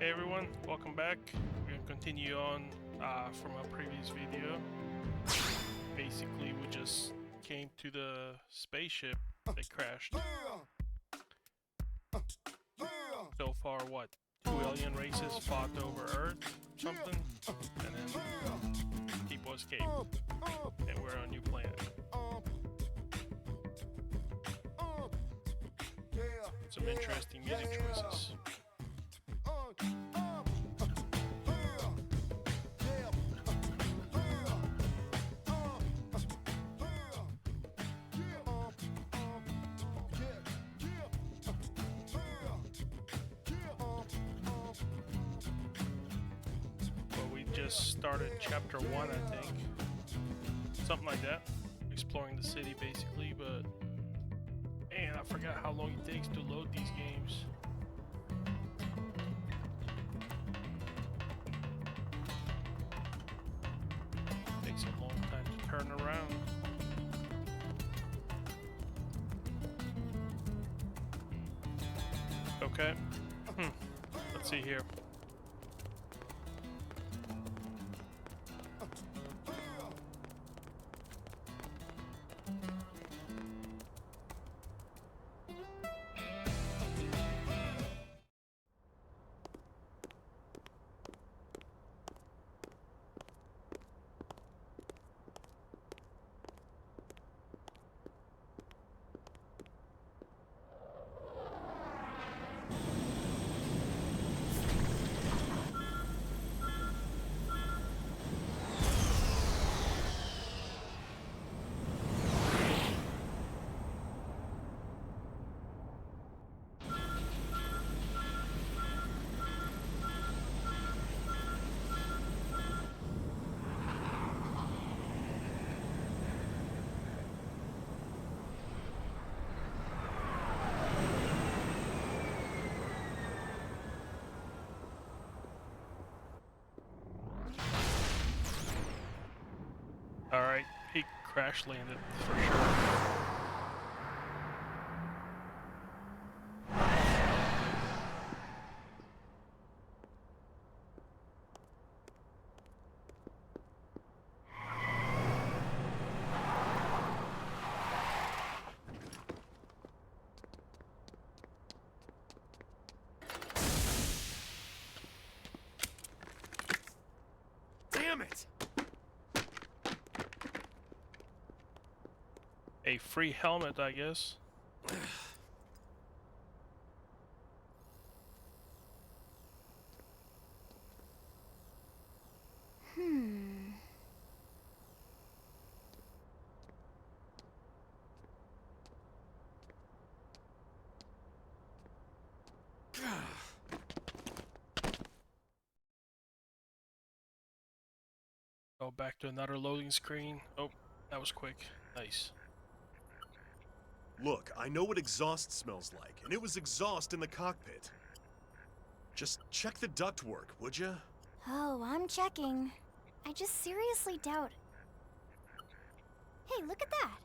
Hey everyone, welcome back. We're gonna continue on from our previous video. Basically, we just came to the spaceship that crashed. So far, what? Two alien races fought over Earth, something, and then people escaped, and we're on a new planet. Some interesting music choices. Just started chapter 1, I think. Something like that. Exploring the city basically, but man, I forgot how long it takes to load these games. Takes a long time to turn around. Okay. Let's see here. Alright, he crash landed for sure. Damn it! A free helmet, I guess. Go back to another loading screen. Oh, that was quick. Nice. Look, I know what exhaust smells like, and it was exhaust in the cockpit. Just check the ductwork, would ya? Oh, I'm checking. I just seriously doubt... Hey, look at that!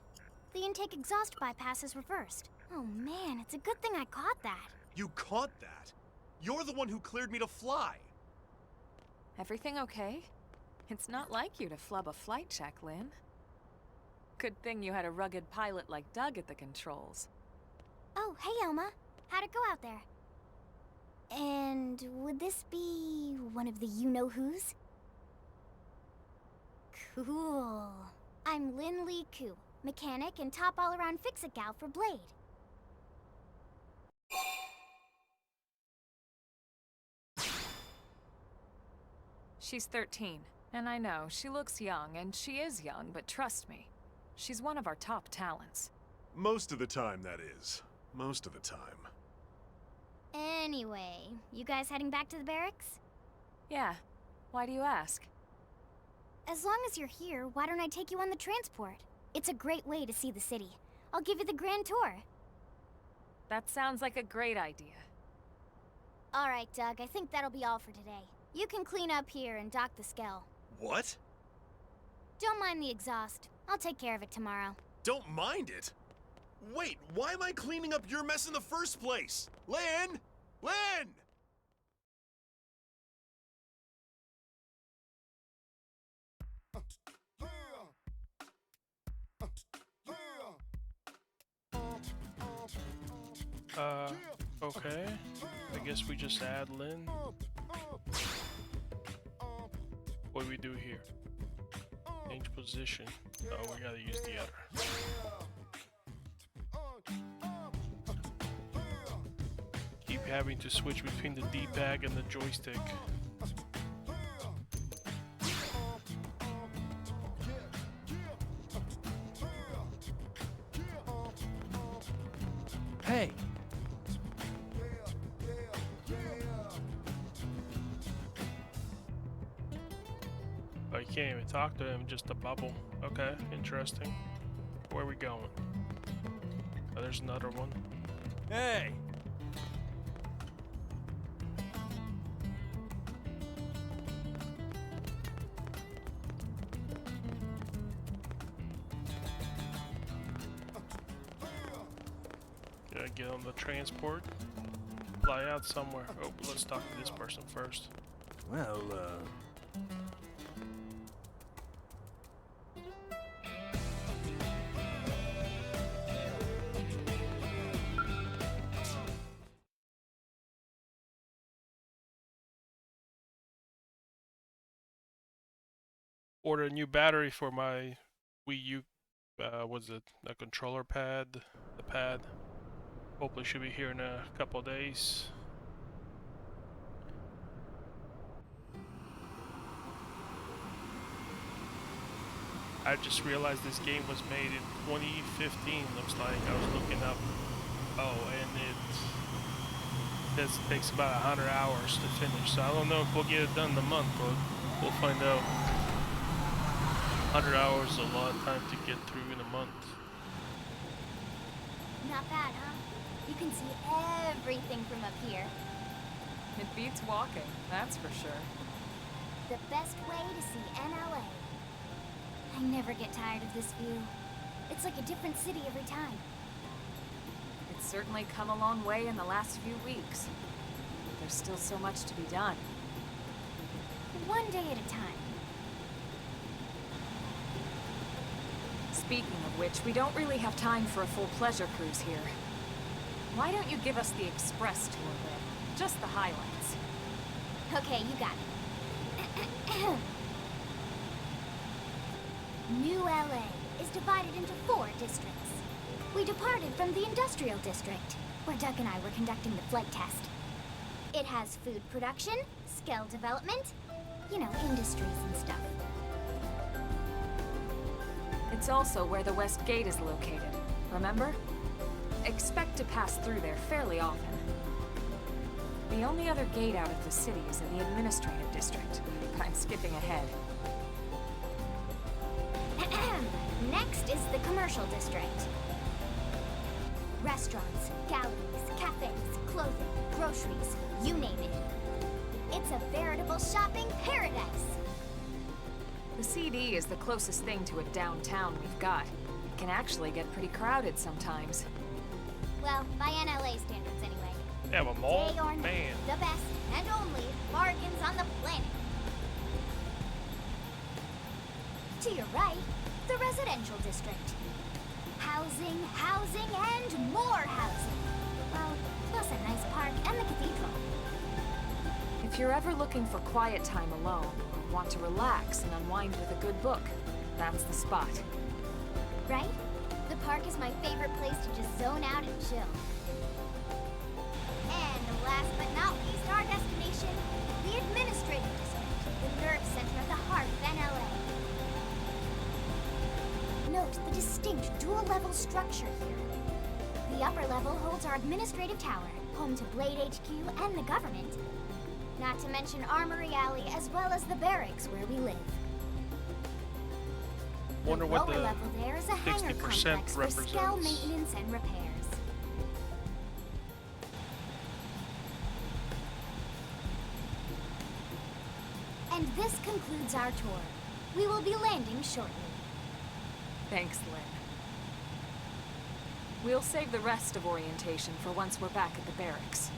The intake exhaust bypass is reversed. Oh man, it's a good thing I caught that. You caught that? You're the one who cleared me to fly! Everything okay? It's not like you to flub a flight check, Lynn. Good thing you had a rugged pilot like Doug at the controls. Oh, hey Elma. How'd it go out there? And would this be one of the you-know-whos? Cool. I'm Lynn Lee Koo, mechanic and top all-around fix-it gal for Blade. She's 13, and I know, she looks young, and she is young, but trust me, she's one of our top talents. Most of the time, that is. Most of the time. Anyway, you guys heading back to the barracks? Yeah. Why do you ask? As long as you're here, why don't I take you on the transport? It's a great way to see the city. I'll give you the grand tour. That sounds like a great idea. All right, Doug, I think that'll be all for today. You can clean up here and dock the Skell. What? Don't mind the exhaust. I'll take care of it tomorrow. Don't mind it? Wait, why am I cleaning up your mess in the first place? Lynn! Lynn! Okay. I guess we just add Lynn. What do we do here? Change position. Oh, we gotta use the other. Keep having to switch between the D-pad and the joystick. Hey! Oh, you can't even talk to him, just a bubble. Okay, interesting. Where are we going? Oh, there's another one. Hey! Gotta get on the transport. Fly out somewhere. Oh, let's talk to this person first. Well, Order a new battery for my Wii U. Was it a controller pad? The pad. Hopefully, should be here in a couple of days. I just realized this game was made in 2015. Looks like I was looking up. Oh, and it takes about 100 hours to finish. So I don't know if we'll get it done in a month, but we'll find out. 100 hours is a lot of time to get through in a month. Not bad, huh? You can see everything from up here. It beats walking, that's for sure. The best way to see NLA. I never get tired of this view. It's like a different city every time. It's certainly come a long way in the last few weeks. There's still so much to be done. One day at a time. Speaking of which, we don't really have time for a full pleasure cruise here. Why don't you give us the express tour then? Just the highlights. Okay, you got it. New LA is divided into 4 districts. We departed from the industrial district, where Doug and I were conducting the flight test. It has food production, skill development, you know, industries and stuff. It's also where the West Gate is located, remember? Expect to pass through there fairly often. The only other gate out of the city is in the administrative district, but I'm skipping ahead. Next is the commercial district. Restaurants, galleries, cafes, clothing, groceries, you name it. It's a veritable shopping paradise. The CD is the closest thing to a downtown we've got. It can actually get pretty crowded sometimes. Well, by NLA standards anyway. Yeah, a mall? Day or night, Man. the best and only bargains on the planet. To your right, the residential district. Housing, housing, and more housing. Well, plus a nice park and the cathedral. If you're ever looking for quiet time alone, or want to relax and unwind with a good book, that's the spot. Right? The park is my favorite place to just zone out and chill. And last but not least, our destination, the administrative district, the nerve center of the heart of NLA. Note the distinct dual-level structure here. The upper level holds our administrative tower, home to Blade HQ and the government. Not to mention Armory Alley, as well as the barracks where we live. Wonder The what lower the level there is a hangar 60% complex for scale represents. maintenance and repairs. And this concludes our tour. We will be landing shortly. Thanks, Lynn. We'll save the rest of orientation for once we're back at the barracks.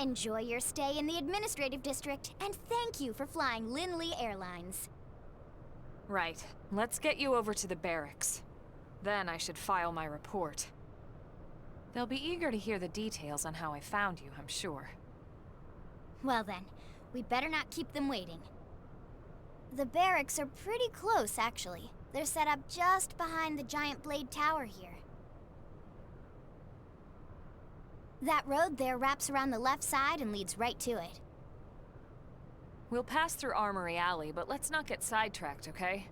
Enjoy your stay in the administrative district, and thank you for flying Linley Airlines. Right. Let's get you over to the barracks. Then I should file my report. They'll be eager to hear the details on how I found you, I'm sure. Well then, we better not keep them waiting. The barracks are pretty close, actually. They're set up just behind the giant blade tower here. That road there wraps around the left side and leads right to it. We'll pass through Armory Alley, but let's not get sidetracked, okay?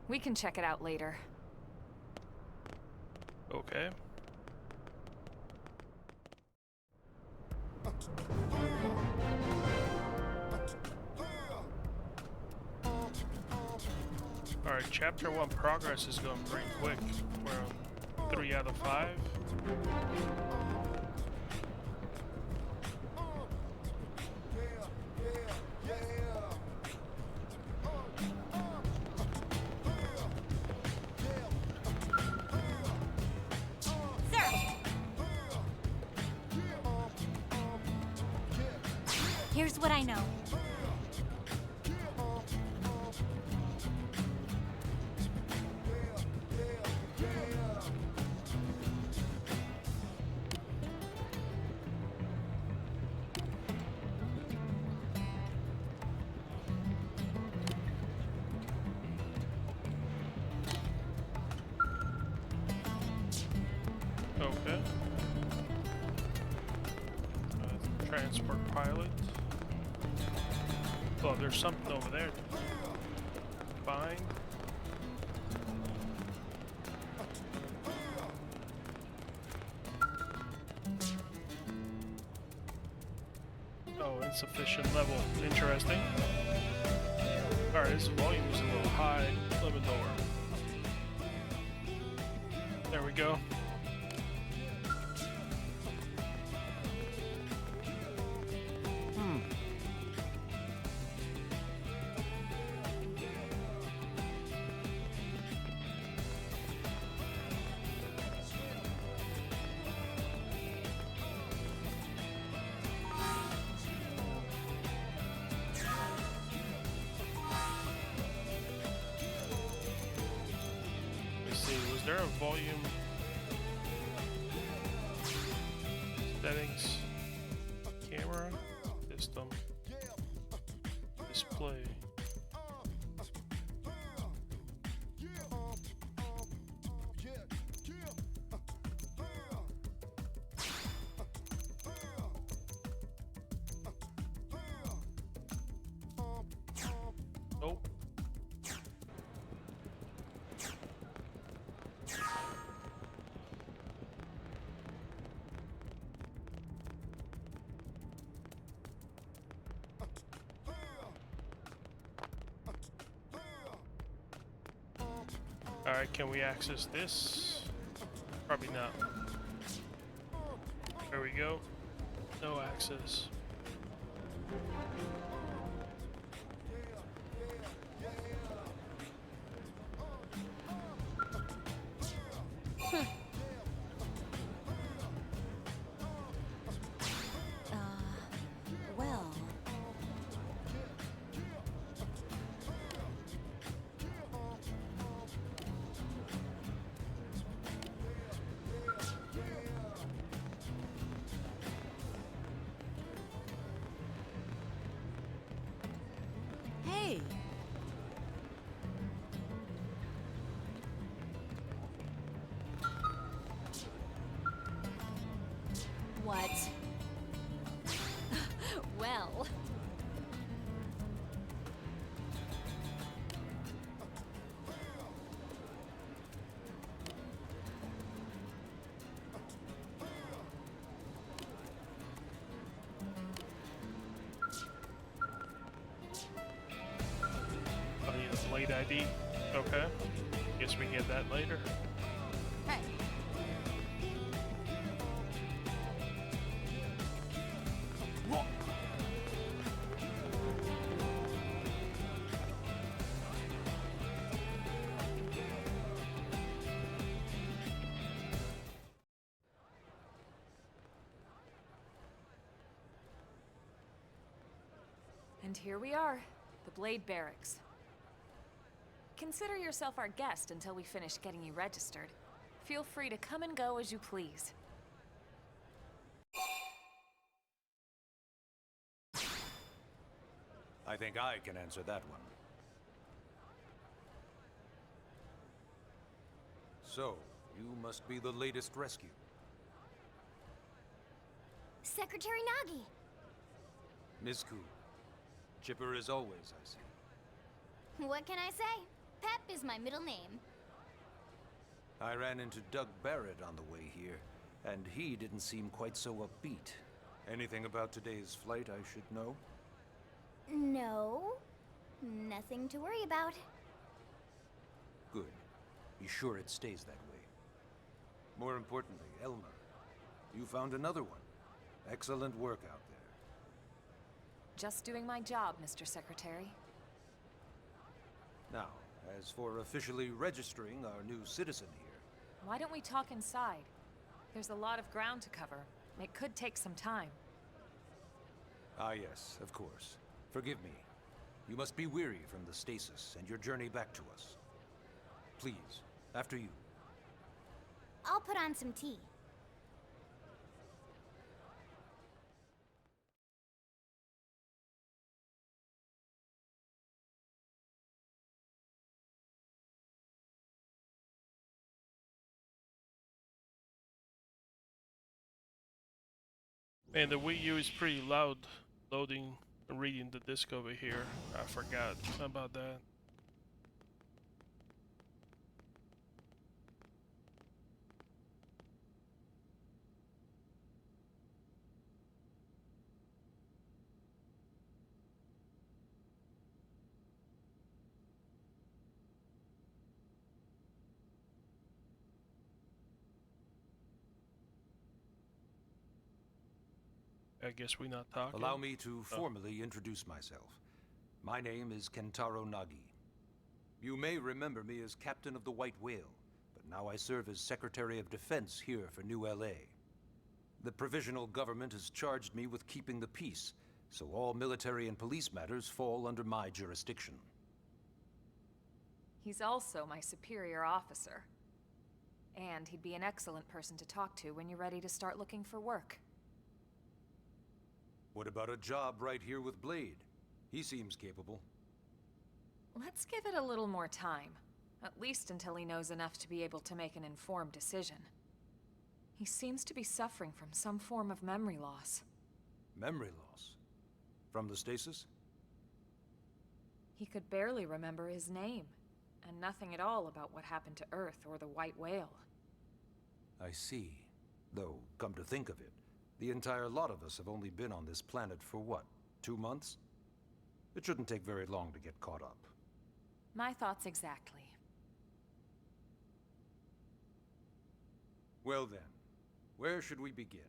We can check it out later. Okay. Alright, Chapter 1 progress is going pretty quick. We're on 3 out of 5. Here's what I know. Okay. Transport pilot. Oh, there's something over there. Fine. Oh, insufficient level. Interesting. Alright, this volume is a little high. A little bit lower. There we go. Is there a volume settings, camera, system, display? Nope. Alright, can we access this? Probably not. There we go. No access. Well. Hey. What? Well. I need a blade ID. Okay. Guess we can get that later. Hey. And here we are, the Blade Barracks. Consider yourself our guest until we finish getting you registered. Feel free to come and go as you please. I think I can answer that one. So, you must be the latest rescue. Secretary Nagi. Miss Ku. Chipper as always, I see. What can I say? Pep is my middle name. I ran into Doug Barrett on the way here, and he didn't seem quite so upbeat. Anything about today's flight I should know? No, nothing to worry about. Good. Be sure it stays that way. More importantly, Elmer, you found another one. Excellent work out there. Just doing my job, Mr. Secretary. Now, as for officially registering our new citizen here, Why don't we talk inside? There's a lot of ground to cover. It could take some time. ah yes, of course. Forgive me. You must be weary from the stasis and your journey back to us. Please, after you. I'll put on some tea. Man, the Wii U is pretty loud loading and reading the disc over here. I forgot about that. I guess we're not talking. Allow me to formally introduce myself. My name is Kentaro Nagi. You may remember me as Captain of the White Whale, but now I serve as Secretary of Defense here for New LA. The provisional government has charged me with keeping the peace, so all military and police matters fall under my jurisdiction. He's also my superior officer. And he'd be an excellent person to talk to when you're ready to start looking for work. What about a job right here with Blade? He seems capable. Let's give it a little more time. At least until he knows enough to be able to make an informed decision. He seems to be suffering from some form of memory loss. Memory loss? From the stasis? He could barely remember his name, and nothing at all about what happened to Earth or the White Whale. I see. Though, come to think of it, the entire lot of us have only been on this planet for what, 2 months? It shouldn't take very long to get caught up. My thoughts exactly. Well then, where should we begin?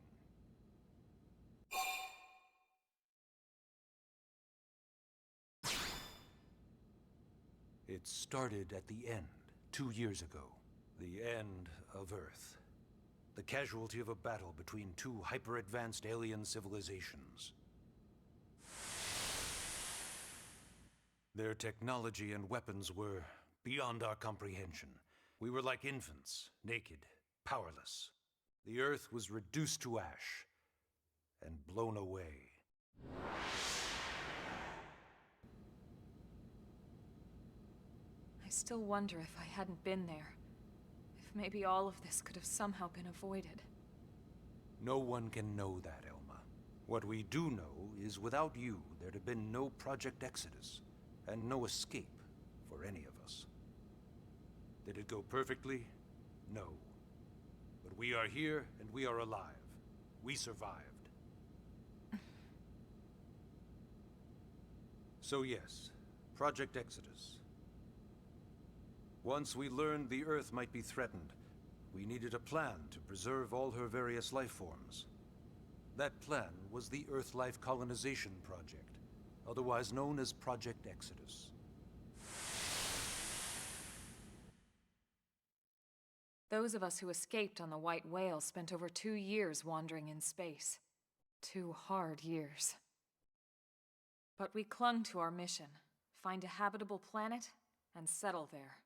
It started at the end, 2 years ago. The end of Earth. The casualty of a battle between two hyper-advanced alien civilizations. Their technology and weapons were beyond our comprehension. We were like infants, naked, powerless. The Earth was reduced to ash and blown away. I still wonder if I hadn't been there. If maybe all of this could have somehow been avoided. No one can know that, Elma. What we do know is without you, there'd have been no Project Exodus, and no escape for any of us. Did it go perfectly? No. But we are here, and we are alive. We survived. So yes, Project Exodus. Once we learned the Earth might be threatened, we needed a plan to preserve all her various life forms. That plan was the Earth Life Colonization Project, otherwise known as Project Exodus. Those of us who escaped on the White Whale spent over 2 years wandering in space. 2 hard years. But we clung to our mission, find a habitable planet and settle there.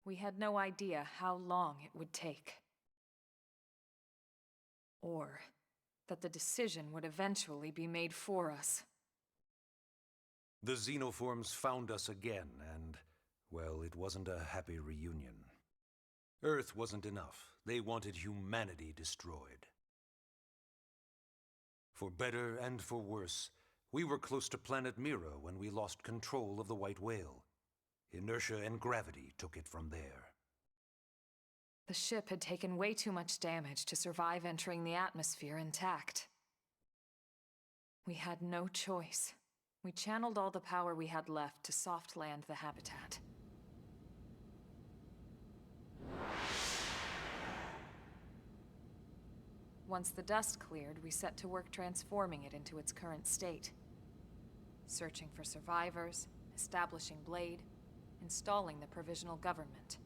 We had no idea how long it would take. Or that the decision would eventually be made for us. The xenoforms found us again, and, well, it wasn't a happy reunion. Earth wasn't enough. They wanted humanity destroyed. For better and for worse, we were close to planet Mira when we lost control of the White Whale. Inertia and gravity took it from there. The ship had taken way too much damage to survive entering the atmosphere intact. We had no choice. We channeled all the power we had left to soft land the habitat. Once the dust cleared, we set to work transforming it into its current state. Searching for survivors, establishing Blade, installing the provisional government.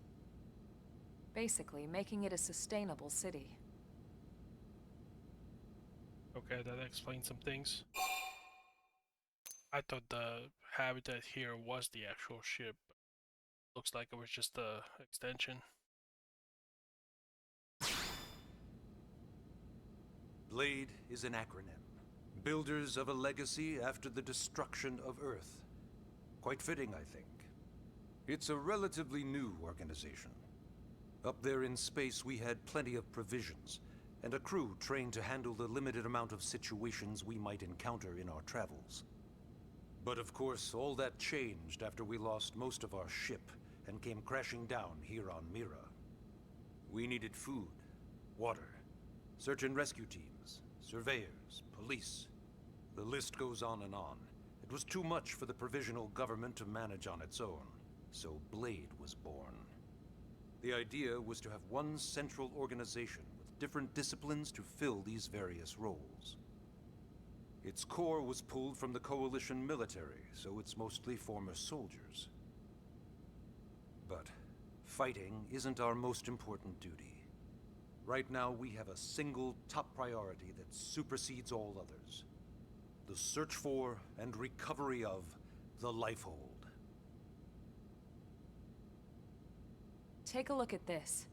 Basically, making it a sustainable city. Okay, that explains some things. I thought the habitat here was the actual ship. Looks like it was just the extension. Blade is an acronym. Builders of a legacy after the destruction of Earth. Quite fitting, I think. It's a relatively new organization. Up there in space, we had plenty of provisions, and a crew trained to handle the limited amount of situations we might encounter in our travels. But of course, all that changed after we lost most of our ship and came crashing down here on Mira. We needed food, water, search and rescue teams, surveyors, police. The list goes on and on. It was too much for the provisional government to manage on its own, so Blade was born. The idea was to have one central organization with different disciplines to fill these various roles. Its core was pulled from the Coalition military, so it's mostly former soldiers. But fighting isn't our most important duty. Right now, we have a single top priority that supersedes all others. The search for and recovery of the Lifehold. Take a look at this.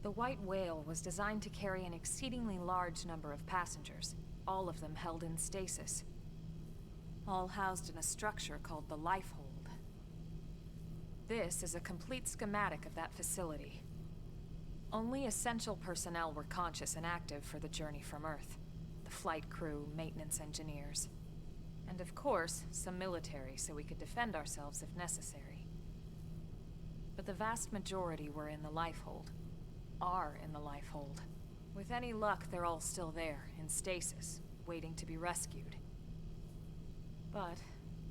The White Whale was designed to carry an exceedingly large number of passengers, all of them held in stasis. All housed in a structure called the Lifehold. This is a complete schematic of that facility. Only essential personnel were conscious and active for the journey from Earth. The flight crew, maintenance engineers. And of course, some military so we could defend ourselves if necessary. But the vast majority were in the Lifehold. Are in the Lifehold. With any luck, they're all still there, in stasis, waiting to be rescued. But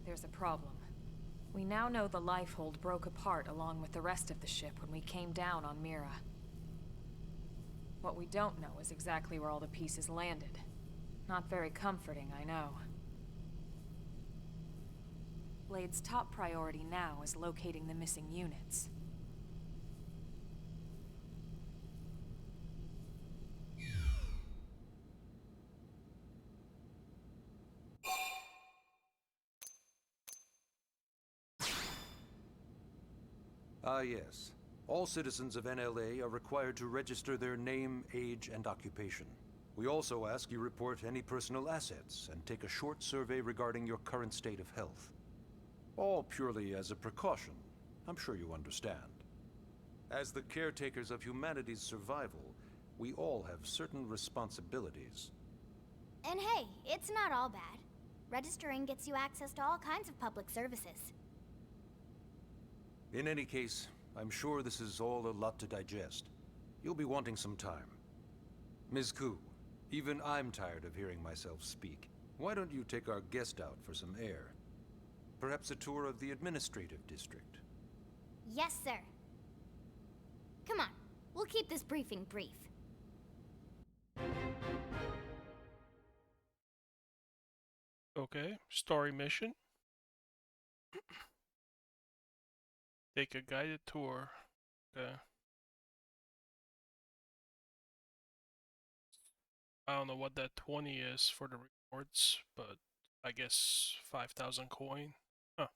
there's a problem. We now know the Lifehold broke apart along with the rest of the ship when we came down on Mira. What we don't know is exactly where all the pieces landed. Not very comforting, I know. Blade's top priority now is locating the missing units. Ah, yes. All citizens of NLA are required to register their name, age, and occupation. We also ask you report any personal assets and take a short survey regarding your current state of health. All purely as a precaution. I'm sure you understand. As the caretakers of humanity's survival, we all have certain responsibilities. And hey, it's not all bad. Registering gets you access to all kinds of public services. In any case, I'm sure this is all a lot to digest. You'll be wanting some time. Ms. Ku, even I'm tired of hearing myself speak. Why don't you take our guest out for some air? Perhaps a tour of the administrative district. Yes, sir. Come on, we'll keep this briefing brief. Okay, story mission. Take a guided tour. Okay. I don't know what that 20 is for the rewards, but I guess 5,000 coin. Huh.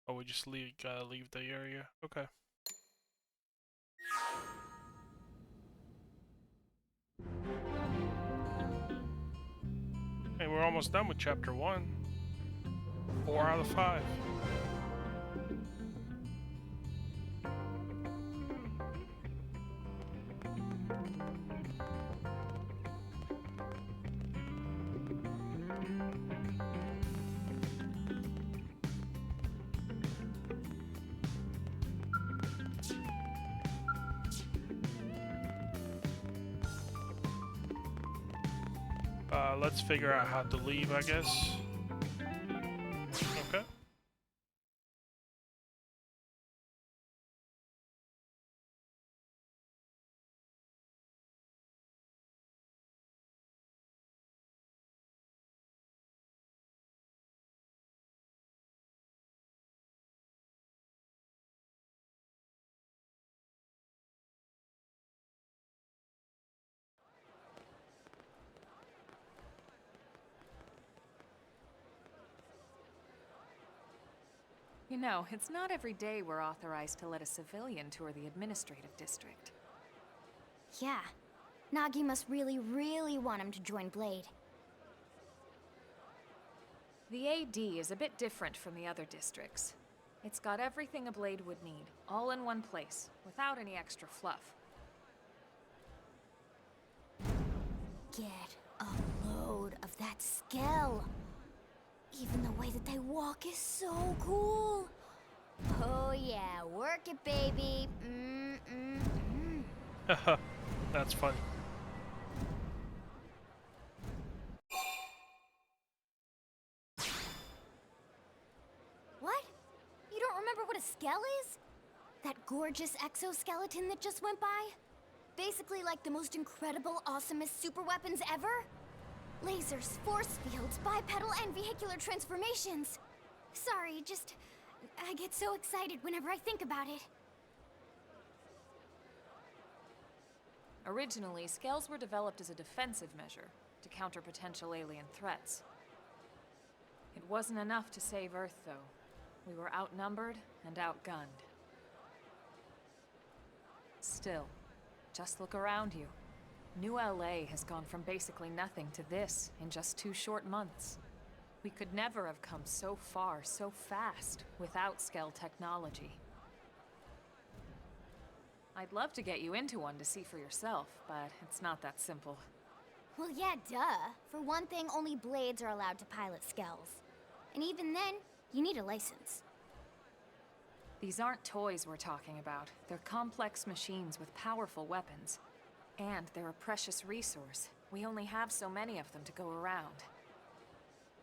Oh, we just gotta leave the area. Okay. Hey, we're almost done with chapter 1. 4 out of 5. Let's figure out how to leave, I guess. Okay. You know, it's not every day we're authorized to let a civilian tour the administrative district. Yeah. Nagi must really, really want him to join Blade. The AD is a bit different from the other districts. It's got everything a Blade would need, all in one place, without any extra fluff. Get a load of that skill. Even the way that they walk is so cool. Oh yeah, work it, baby. Haha, that's funny. What? You don't remember what a skell is? That gorgeous exoskeleton that just went by? Basically like the most incredible, awesomest super weapons ever? Lasers, force fields, bipedal and vehicular transformations. Sorry, I get so excited whenever I think about it. Originally, scales were developed as a defensive measure to counter potential alien threats. It wasn't enough to save Earth, though. We were outnumbered and outgunned. Still, just look around you. New LA has gone from basically nothing to this in just 2 short months. We could never have come so far so fast without Skell technology. I'd love to get you into one to see for yourself, but it's not that simple. Well, yeah, duh. For one thing, only Blades are allowed to pilot skells. And even then, you need a license. These aren't toys we're talking about. They're complex machines with powerful weapons. And they're a precious resource. We only have so many of them to go around.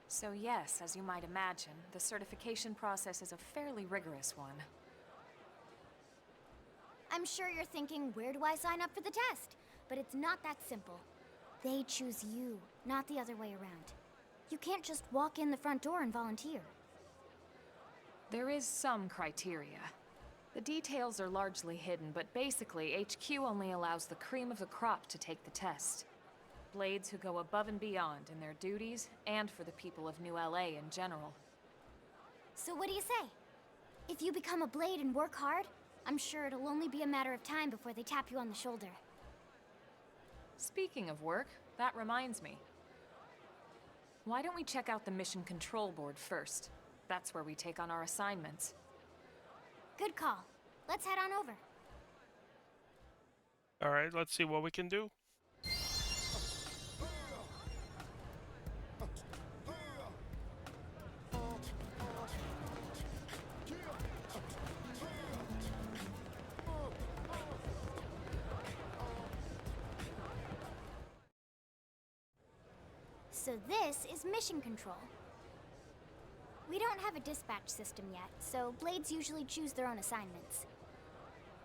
So yes, as you might imagine, the certification process is a fairly rigorous one. I'm sure you're thinking, where do I sign up for the test? But it's not that simple. They choose you, not the other way around. You can't just walk in the front door and volunteer. There is some criteria. The details are largely hidden, but basically, HQ only allows the cream of the crop to take the test. Blades who go above and beyond in their duties, and for the people of New LA in general. So what do you say? If you become a Blade and work hard, I'm sure it'll only be a matter of time before they tap you on the shoulder. Speaking of work, that reminds me. Why don't we check out the Mission Control Board first? That's where we take on our assignments. Good call. Let's head on over. Alright, let's see what we can do. So this is Mission Control. We don't have a dispatch system yet, so Blades usually choose their own assignments.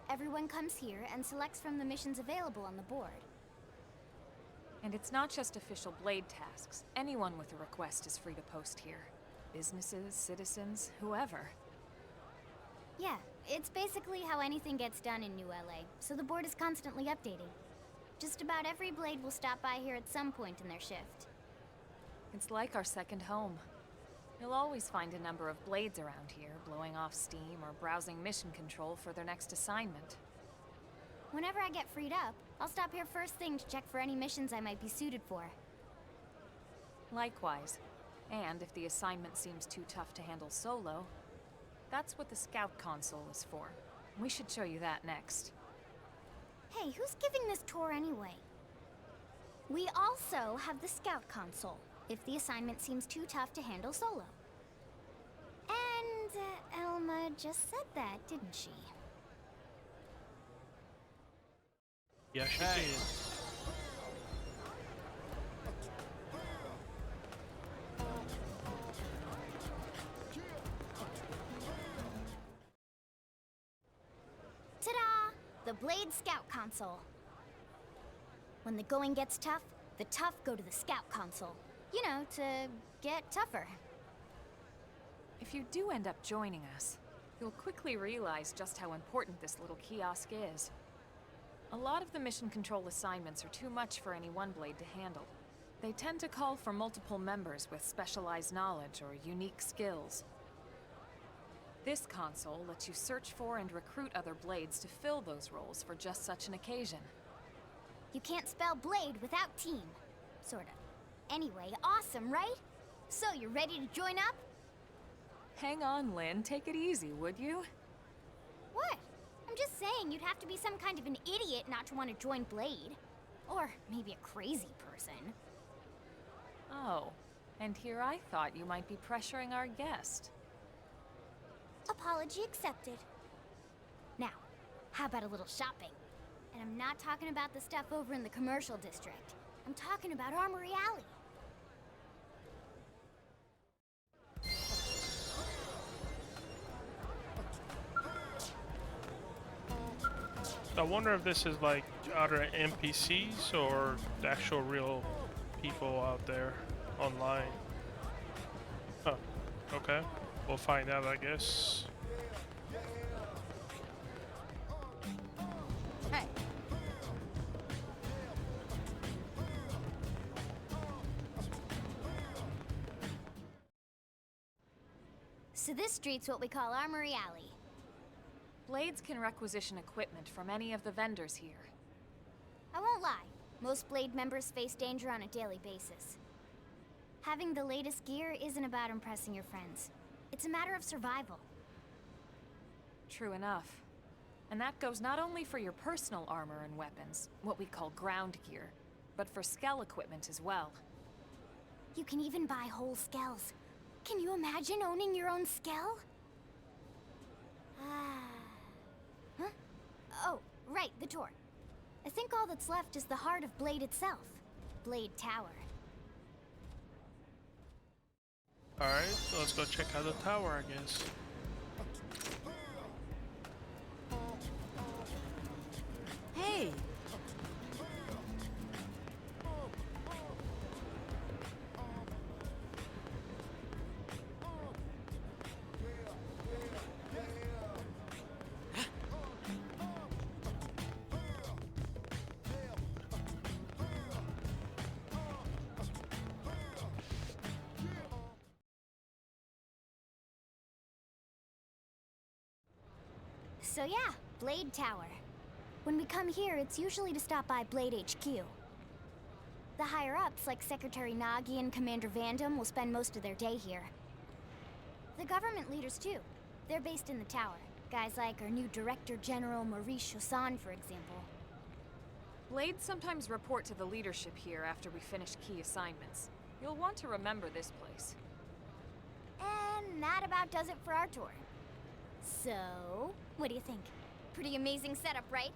Everyone comes here and selects from the missions available on the board. And it's not just official Blade tasks. Anyone with a request is free to post here. Businesses, citizens, whoever. Yeah, It's basically how anything gets done in New LA, so the board is constantly updating. Just about every Blade will stop by here at some point in their shift. It's like our second home. You'll always find a number of Blades around here, blowing off steam or browsing mission control for their next assignment. Whenever I get freed up, I'll stop here first thing to check for any missions I might be suited for. Likewise. And if the assignment seems too tough to handle solo, that's what the Scout console is for. We should show you that next. Hey, who's giving this tour anyway? We also have the Scout console, if the assignment seems too tough to handle solo. And Elma just said that, didn't she? Yeah, she did. Ta-da! The Blade Scout console. When the going gets tough, the tough go to the Scout console. You know, to get tougher. If you do end up joining us, you'll quickly realize just how important this little kiosk is. A lot of the mission control assignments are too much for any one Blade to handle. They tend to call for multiple members with specialized knowledge or unique skills. This console lets you search for and recruit other Blades to fill those roles for just such an occasion. You can't spell Blade without team. Sorta. Anyway, awesome, right? So, you ready to join up? Hang on, Lynn. Take it easy, would you? What? I'm just saying you'd have to be some kind of an idiot not to want to join Blade. Or maybe a crazy person. Oh, and here I thought you might be pressuring our guest. Apology accepted. Now, how about a little shopping? And I'm not talking about the stuff over in the commercial district. I'm talking about Armory Alley. I wonder if this is like other NPCs or the actual real people out there online. Huh. Okay. We'll find out, I guess. Hey. So this street's what we call Armory Alley. Blades can requisition equipment from any of the vendors here. I won't lie, most Blade members face danger on a daily basis. Having the latest gear isn't about impressing your friends. It's a matter of survival. True enough. And that goes not only for your personal armor and weapons, what we call ground gear, but for Skell equipment as well. You can even buy whole skells. Can you imagine owning your own skell? Huh? Oh, right, the tour. I think all that's left is the heart of Blade itself. Blade Tower. Alright, so let's go check out the tower, I guess. Hey. So yeah, Blade Tower. When we come here, it's usually to stop by Blade HQ. The higher-ups, like Secretary Nagi and Commander Vandam, will spend most of their day here. The government leaders, too. They're based in the tower. Guys like our new Director General Maurice Chosan, for example. Blades sometimes report to the leadership here after we finish key assignments. You'll want to remember this place. And that about does it for our tour. So, what do you think? Pretty amazing setup, right?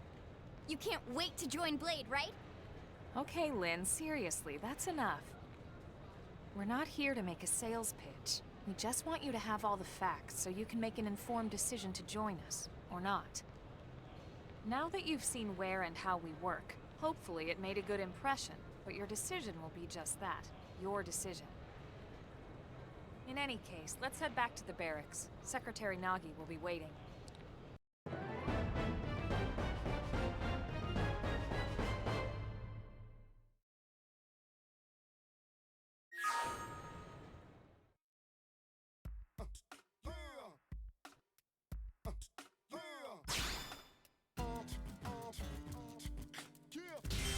You can't wait to join Blade, right? Okay, Lynn, seriously, that's enough. We're not here to make a sales pitch. We just want you to have all the facts so you can make an informed decision to join us, or not. Now that you've seen where and how we work, hopefully it made a good impression, but your decision will be just that, your decision. In any case, let's head back to the barracks. Secretary Nagi will be waiting.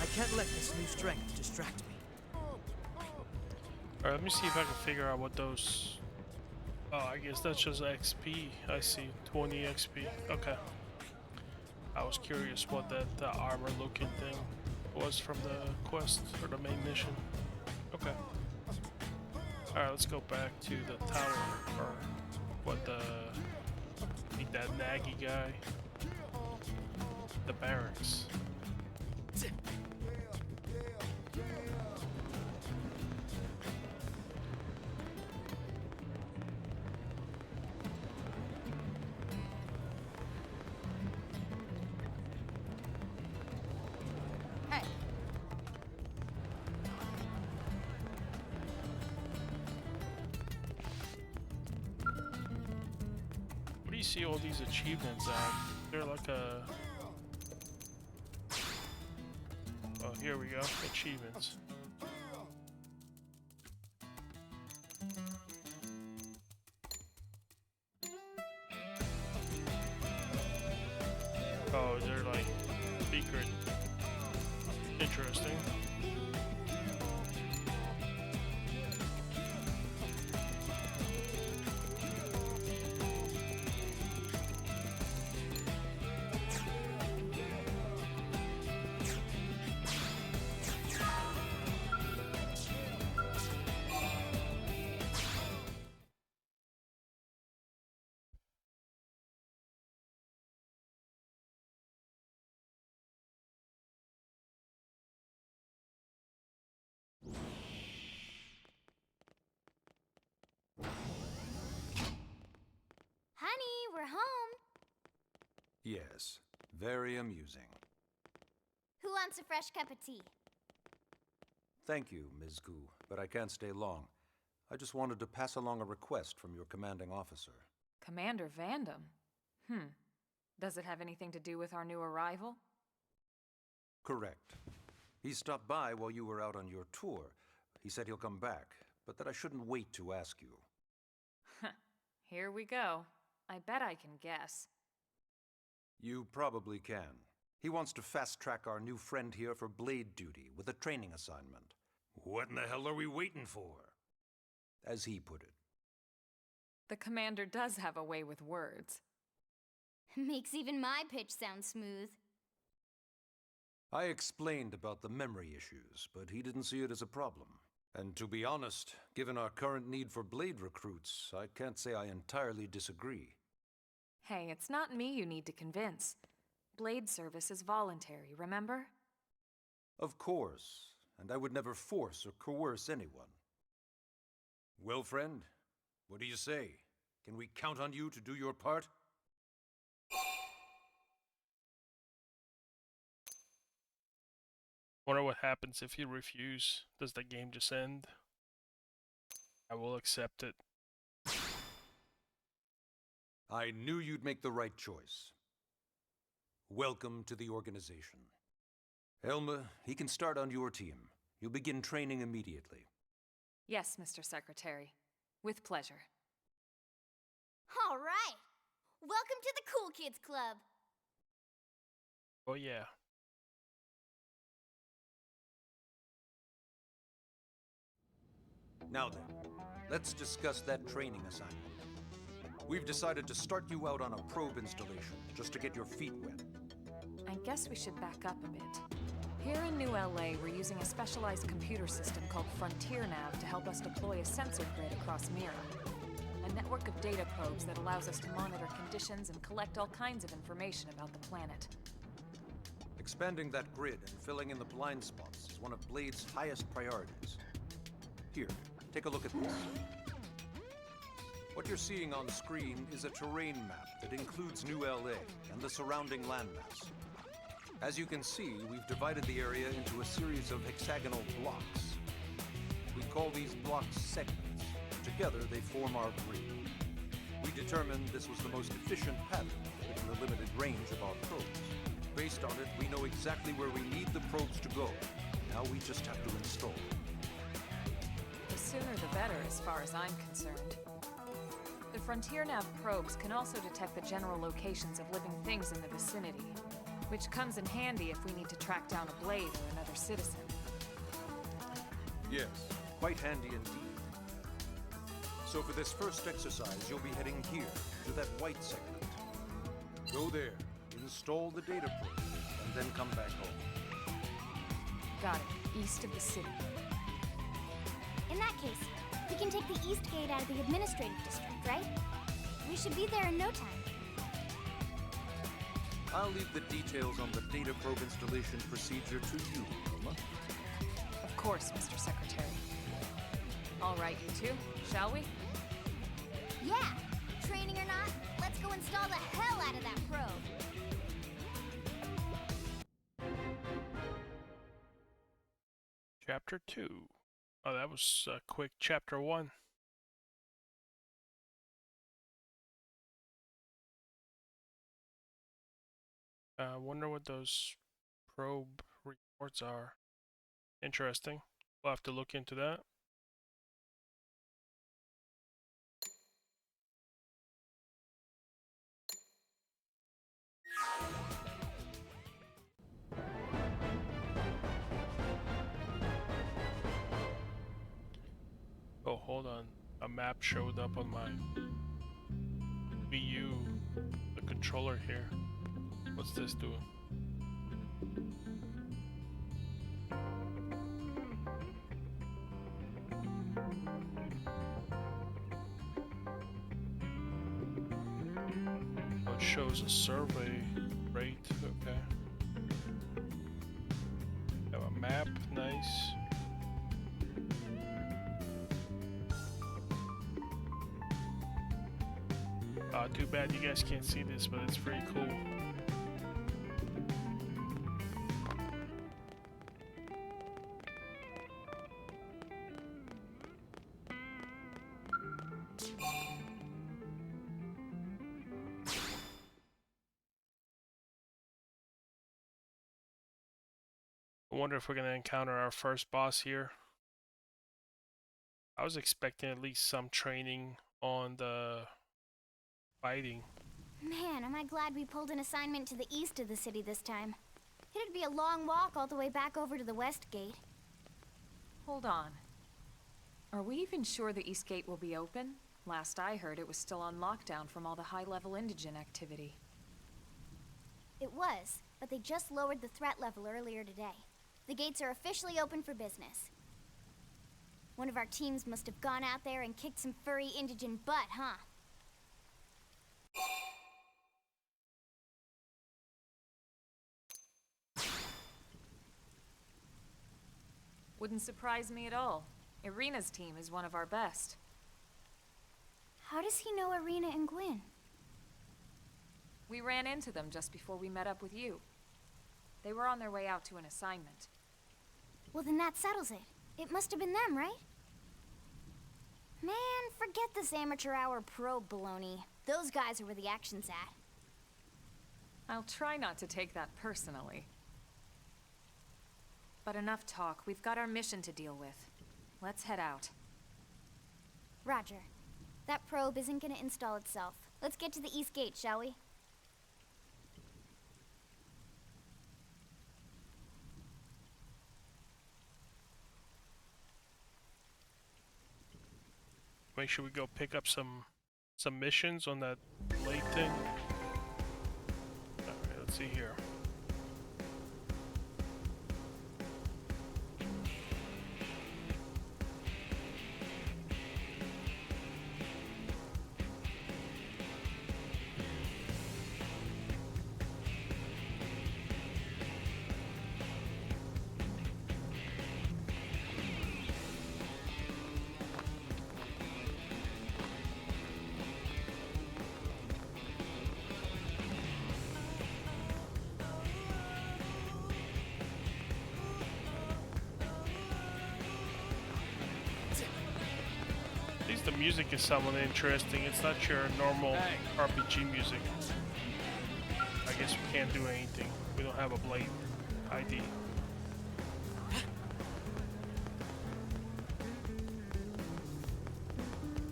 I can't let this new strength distract me. Alright, let me see if I can figure out what those... Oh, I guess that's just XP. I see. 20 XP. Okay. I was curious what that armor-looking thing was from the quest, or the main mission. Okay. Alright, let's go back to the tower, or what the... Meet that naggy guy. The barracks. Hey, Where do you see all these achievements at? They're like a... Oh, here we go. Achievements. Oh, they're like secret. Interesting. Honey, we're home. Yes, very amusing. Who wants a fresh cup of tea? Thank you, Ms. Gu, but I can't stay long. I just wanted to pass along a request from your commanding officer. Commander Vandam? Does it have anything to do with our new arrival? Correct. He stopped by while you were out on your tour. He said he'll come back, but that I shouldn't wait to ask you. Here we go. I bet I can guess. You probably can. He wants to fast-track our new friend here for blade duty with a training assignment. What in the hell are we waiting for? As he put it. The commander does have a way with words. Makes even my pitch sound smooth. I explained about the memory issues, but he didn't see it as a problem. And to be honest, given our current need for blade recruits, I can't say I entirely disagree. Hey, it's not me you need to convince. Blade service is voluntary, remember? Of course, and I would never force or coerce anyone. Well, friend, what do you say? Can we count on you to do your part? Wonder what happens if you refuse. Does the game just end? I will accept it. I knew you'd make the right choice. Welcome to the organization. Elma, he can start on your team. You'll begin training immediately. Yes, Mr. Secretary. With pleasure. All right. Welcome to the Cool Kids Club. Oh yeah. Now then, let's discuss that training assignment. We've decided to start you out on a probe installation, just to get your feet wet. I guess we should back up a bit. Here in New LA, we're using a specialized computer system called Frontier Nav to help us deploy a sensor grid across Mira. A network of data probes that allows us to monitor conditions and collect all kinds of information about the planet. Expanding that grid and filling in the blind spots is one of Blade's highest priorities. Here, take a look at this. What you're seeing on screen is a terrain map that includes New LA and the surrounding landmass. As you can see, we've divided the area into a series of hexagonal blocks. We call these blocks segments. Together, they form our grid. We determined this was the most efficient pattern within the limited range of our probes. Based on it, we know exactly where we need the probes to go. Now we just have to install them. The sooner the better, as far as I'm concerned. The Frontier Nav probes can also detect the general locations of living things in the vicinity. Which comes in handy if we need to track down a blade or another citizen. Yes, quite handy indeed. So for this first exercise, you'll be heading here, to that white segment. Go there, install the data probe, and then come back home. Got it. East of the city. In that case, we can take the East Gate out of the administrative district, right? We should be there in no time. I'll leave the details on the data probe installation procedure to you, Wilma. Of course, Mr. Secretary. All right, you two, shall we? Yeah! Training or not, let's go install the hell out of that probe! Chapter 2. Oh, that was a quick Chapter 1. I wonder what those probe reports are. Interesting. We'll have to look into that. Oh, hold on. A map showed up on my Wii U, the controller here. What's this doing? Oh, it shows a survey rate. Okay. Have a map. Nice. Too bad you guys can't see this, but it's pretty cool. I wonder if we're going to encounter our first boss here. I was expecting at least some training on the fighting. Man, am I glad we pulled an assignment to the east of the city this time. It'd be a long walk all the way back over to the West Gate. Hold on. Are we even sure the East Gate will be open? Last I heard, it was still on lockdown from all the high-level indigent activity. It was, but they just lowered the threat level earlier today. The gates are officially open for business. One of our teams must have gone out there and kicked some furry indigent butt, huh? Wouldn't surprise me at all. Irina's team is one of our best. How does he know Irina and Gwyn? We ran into them just before we met up with you. They were on their way out to an assignment. Well, then that settles it. It must have been them, right? Man, forget this amateur hour probe baloney. Those guys are where the action's at. I'll try not to take that personally. But enough talk. We've got our mission to deal with. Let's head out. Roger. That probe isn't gonna install itself. Let's get to the East Gate, shall we? Make sure we go pick up some missions on that blade thing. Alright, let's see here. At least the music is somewhat interesting. It's not your normal RPG music. I guess we can't do anything. We don't have a blade ID.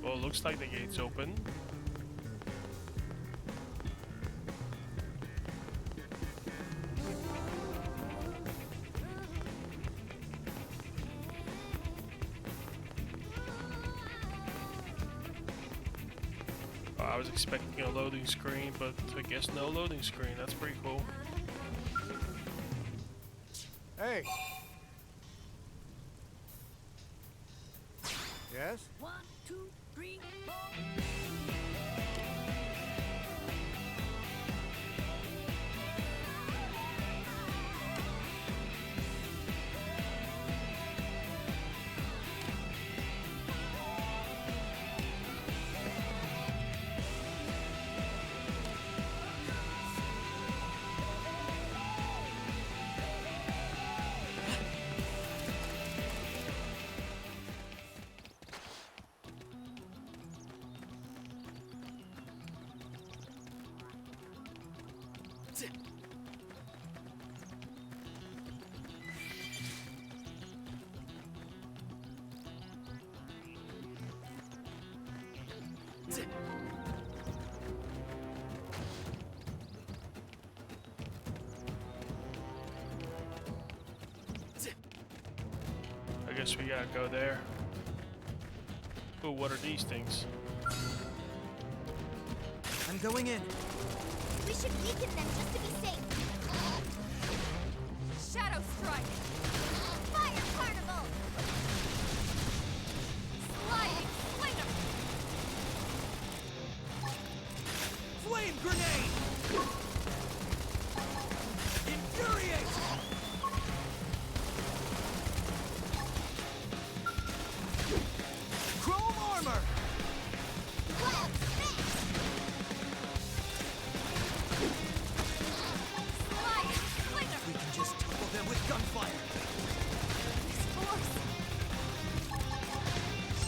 Well, it looks like the gate's open. I was expecting a loading screen, but I guess no loading screen. That's pretty cool. Hey. Yes? 1, 2, 3, 4. I guess we gotta go there. Ooh, what are these things? I'm going in. We should weaken them just to be safe. Shadow Strike! Fire Carnival! Sliding Slinger! Flame grenade! Infuriate! Chrome armor! Wild Smash! Sliding Slinger! We can just topple them with gunfire. This force!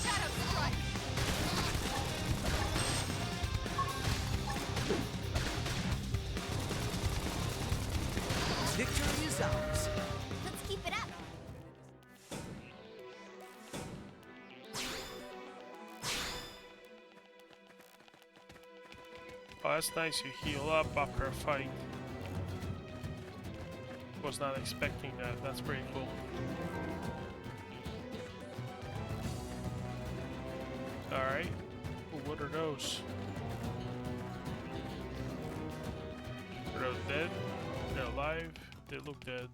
Shadow Strike! Victory is ours. Let's keep it up! Oh, that's nice. You heal up after a fight. Was not expecting that. That's pretty cool. Alright. Ooh, what are those? Are those dead? They're alive? They look dead.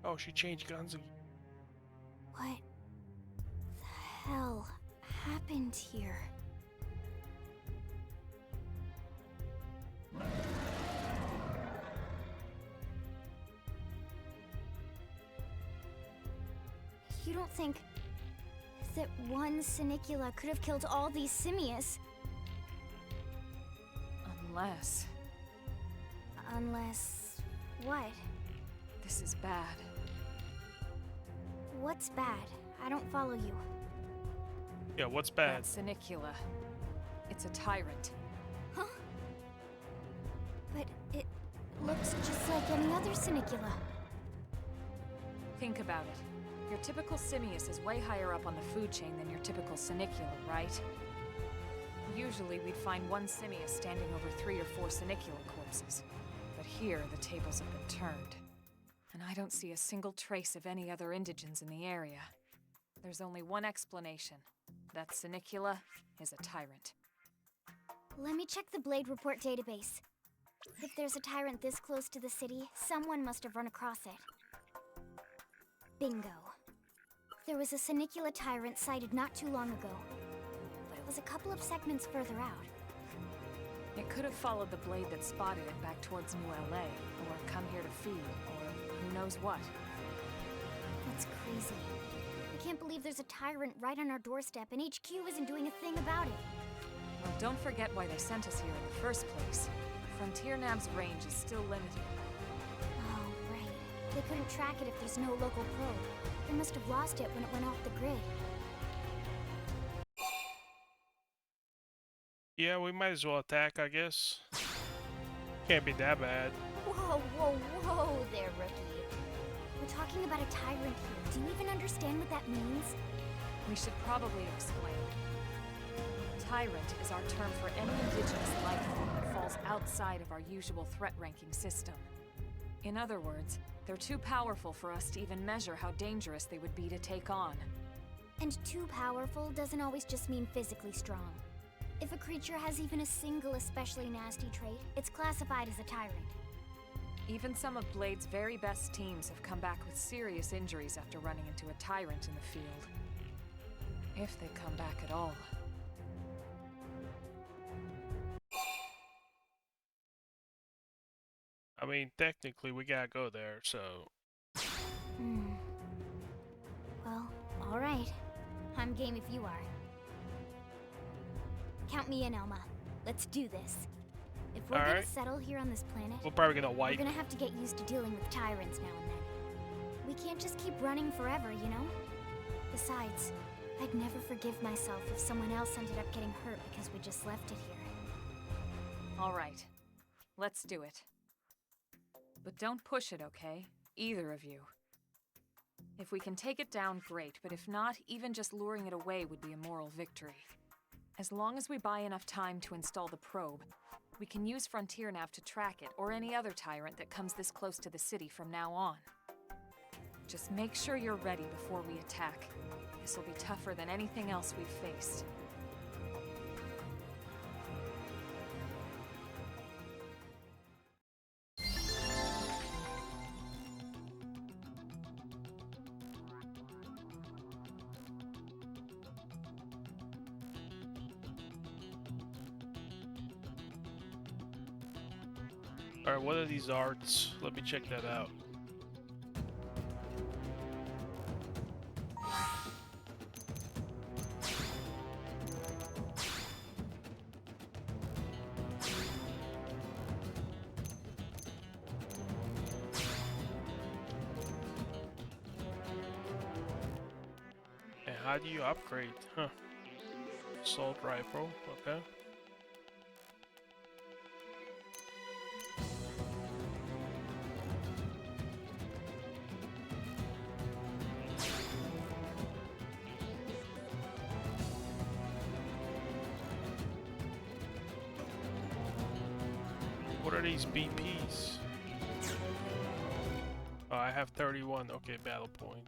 Oh, she changed guns again. What the hell happened here? You don't think that one Sinicula could have killed all these simius? Unless... what? This is bad. What's bad? I don't follow you. Yeah, what's bad? That Sinicula. It's a tyrant. Huh? But it looks just like any other Sinicula. Think about it. Your typical Simius is way higher up on the food chain than your typical Sinicula, right? Usually we'd find one Simius standing over 3 or 4 Sinicula corpses. But here, the tables have been turned. And I don't see a single trace of any other indigents in the area. There's only one explanation. That Sinicula is a tyrant. Let me check the Blade Report database. If there's a tyrant this close to the city, someone must have run across it. Bingo. There was a Sinicula tyrant sighted not too long ago, but it was a couple of segments further out. It could have followed the blade that spotted it back towards New LA, or come here to feed, or who knows what. That's crazy. I can't believe there's a tyrant right on our doorstep and HQ isn't doing a thing about it. Well, don't forget why they sent us here in the first place. Frontier Nav's range is still limited. Oh, right. They couldn't track it if there's no local probe. They must have lost it when it went off the grid. Yeah, we might as well attack, I guess. Can't be that bad. Whoa, whoa, whoa there, rookie. We're talking about a tyrant here. Do you even understand what that means? We should probably explain. Tyrant is our term for any indigenous life form that outside of our usual threat ranking system. In other words, they're too powerful for us to even measure how dangerous they would be to take on. And too powerful doesn't always just mean physically strong. If a creature has even a single especially nasty trait, it's classified as a tyrant. Even some of Blade's very best teams have come back with serious injuries after running into a tyrant in the field. If they come back at all. I mean, technically, we gotta go there, so. Well, alright. I'm game if you are. Count me in, Elma. Let's do this. If we're gonna settle here on this planet, We're probably gonna wipe. we're gonna have to get used to dealing with tyrants now and then. We can't just keep running forever, you know? Besides, I'd never forgive myself if someone else ended up getting hurt because we just left it here. All right. Let's do it. But don't push it, okay? Either of you. If we can take it down, great, but if not, even just luring it away would be a moral victory. As long as we buy enough time to install the probe, we can use Frontier Nav to track it, or any other tyrant that comes this close to the city from now on. Just make sure you're ready before we attack. This will be tougher than anything else we've faced. Alright, what are these arts? Let me check that out. And how do you upgrade? Huh. Assault rifle, okay. What are these BPs? Oh, I have 31. Okay, battle point.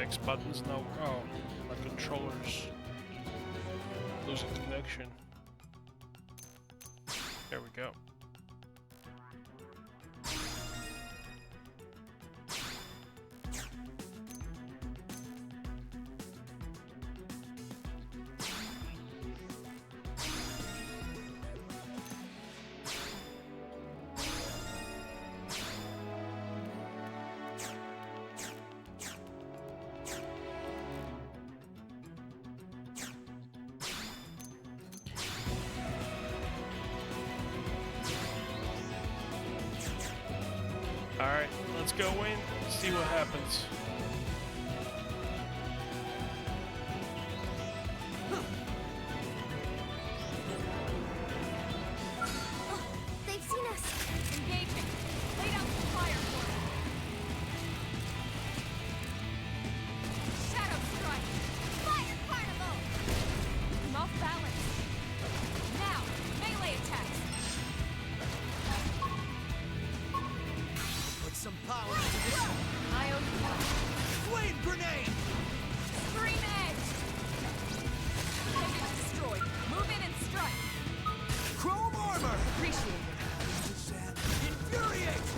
X buttons now. Oh, my controller's losing connection. There we go. Alright, let's go in, see what happens. They've seen us. Engaging. Lay down some fire for it. Shadow strike. Fire carnival! I'm off balance. Now, melee attacks. Put some power into this. I owe you one. Flame grenade! Scream edge. Target destroyed. Move in and strike. Chrome armor! Appreciate it. Infuriate!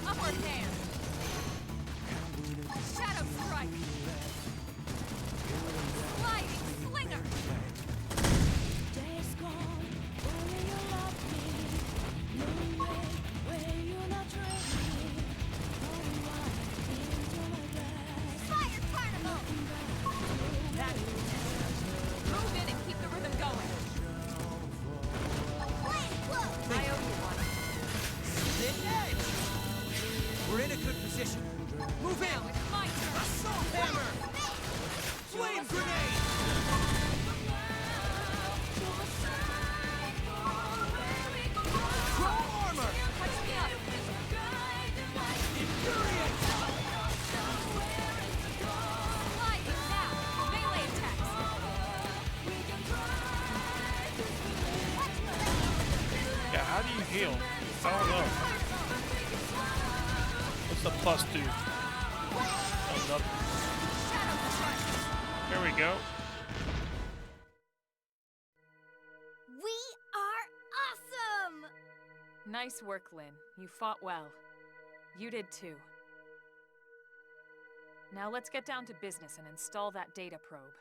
Upper hand. Shadow strike. Sliding slinger. Days gone, only you love me. No way, where you not ready. Into my glass. Fire carnival! That move in and keep the rhythm going. Flame cloak! I owe you one. Thin edge! We're in a good position. Move in! Now it's my turn. Assault hammer! Flame grenade! Chrome armor! Touch me up. Infuriate! Sliding now. Melee attacks. Yeah, how do you heal? I don't know. What's the plus do? Oh, nothing. Shadow strike. There we go. We are awesome! Nice work, Lynn. You fought well. You did too. Now let's get down to business and install that data probe.